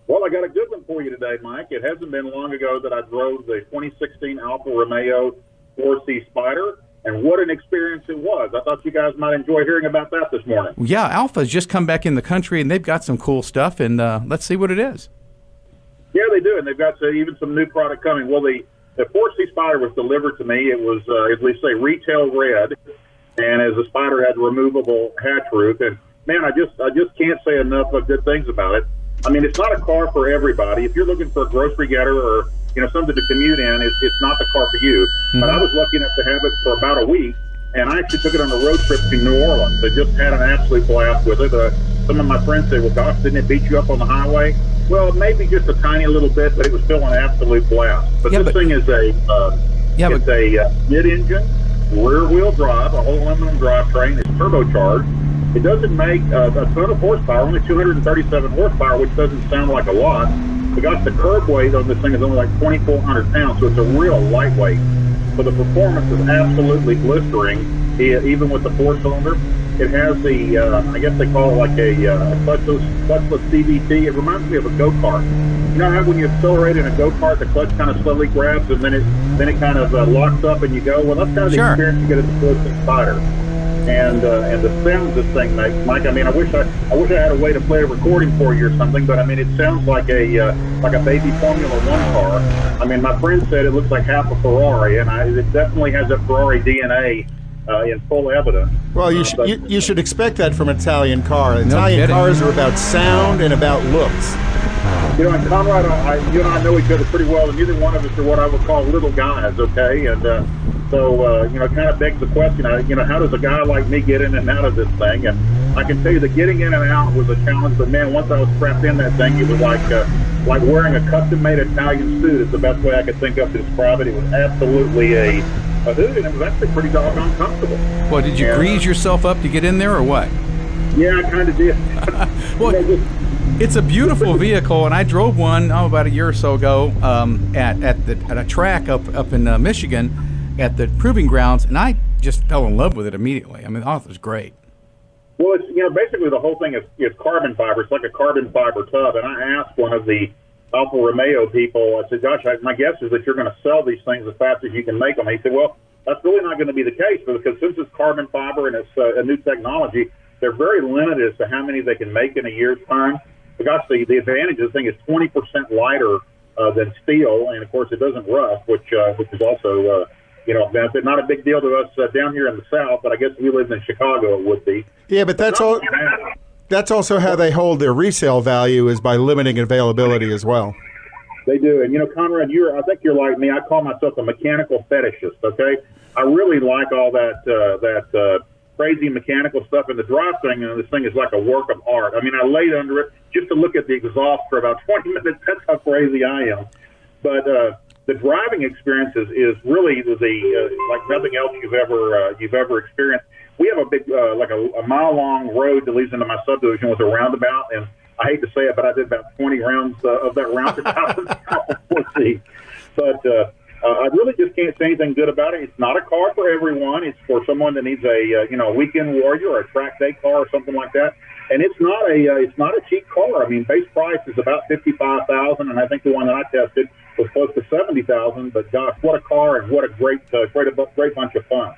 Well, I got a good one for you today, Mike. It hasn't been long ago that I drove the 2016 Alfa Romeo 4C Spider, and what an experience it was. I thought you guys might enjoy hearing about that this morning. Yeah, Alfa's just come back in the country, and they've got some cool stuff, and let's see what it is. Yeah, they do, and they've got even some new product coming. Well, the 4C Spider was delivered to me. It was, as we say, retail red, and as the Spider had removable hatch roof. And, man, I just can't say enough of good things about it. I mean, it's not a car for everybody. If you're looking for a grocery getter or, something to commute in, it's not the car for you. Mm-hmm. But I was lucky enough to have it for about a week, and I actually took it on a road trip to New Orleans. I just had an absolute blast with it. Some of my friends say, well, gosh, didn't it beat you up on the highway? Well, maybe just a tiny little bit, but it was still an absolute blast. But this thing is a mid-engine, rear-wheel drive, a whole aluminum drivetrain. It's turbocharged. It doesn't make a ton of horsepower, only 237 horsepower, which doesn't sound like a lot. But gosh, the curb weight on this thing is only like 2,400 pounds, so it's a real lightweight. But the performance is absolutely blistering, even with the four-cylinder. It has the, I guess they call it like a clutchless CVT. It reminds me of a go-kart. You know how when you accelerate in a go-kart, the clutch kind of slowly grabs and then it kind of locks up and you go? Well, that's kind of the experience you get at the 4C Spider. And the sounds this thing makes, Mike. I mean, I wish I had a way to play a recording for you or something, but I mean, it sounds like a baby Formula One car. I mean, my friend said it looks like half a Ferrari, and it definitely has a Ferrari DNA in full evidence. Well, you should expect that from an Italian car. Italian cars are about sound and about looks. And Konrad, you and I know each other pretty well, and neither one of us are what I would call little guys, okay? And so, it kind of begs the question, how does a guy like me get in and out of this thing? And I can tell you that getting in and out was a challenge, but man, once I was strapped in that thing, it was like wearing a custom-made Italian suit is the best way I could think of to describe it. It was absolutely a hoot, and it was actually pretty doggone comfortable. Well, did you grease yourself up to get in there, or what? Yeah, I kind of did. Well, it's a beautiful vehicle, and I drove one about a year or so ago at a track up in Michigan at the proving grounds, and I just fell in love with it immediately. I mean, it was great. Well, it's basically the whole thing is carbon fiber. It's like a carbon fiber tub. And I asked one of the Alfa Romeo people, I said, gosh, my guess is that you're going to sell these things as fast as you can make them. He said, well, that's really not going to be the case, because since it's carbon fiber and it's a new technology, they're very limited as to how many they can make in a year's time. But gosh, the advantage of this thing is 20% lighter than steel, and of course it doesn't rust, which is also benefit. Not a big deal to us down here in the South, but I guess if we lived in Chicago, it would be. Yeah, but that's also how they hold their resale value, is by limiting availability as well. They do. And, Konrad, I think you're like me. I call myself a mechanical fetishist, okay? I really like all that crazy mechanical stuff, and the drive thing, this thing is like a work of art. I mean, I laid under it just to look at the exhaust for about 20 minutes. That's how crazy I am. But the driving experience is really like nothing else you've ever experienced. We have a big, like a mile-long road that leads into my subdivision with a roundabout, and I hate to say it, but I did about 20 rounds of that roundabout. But I really just can't say anything good about it. It's not a car for everyone. It's for someone that needs a weekend warrior or a track day car or something like that. And it's not a cheap car. I mean, base price is about $55,000, and I think the one that I tested was close to $70,000. But gosh, what a car, and what a great bunch of fun.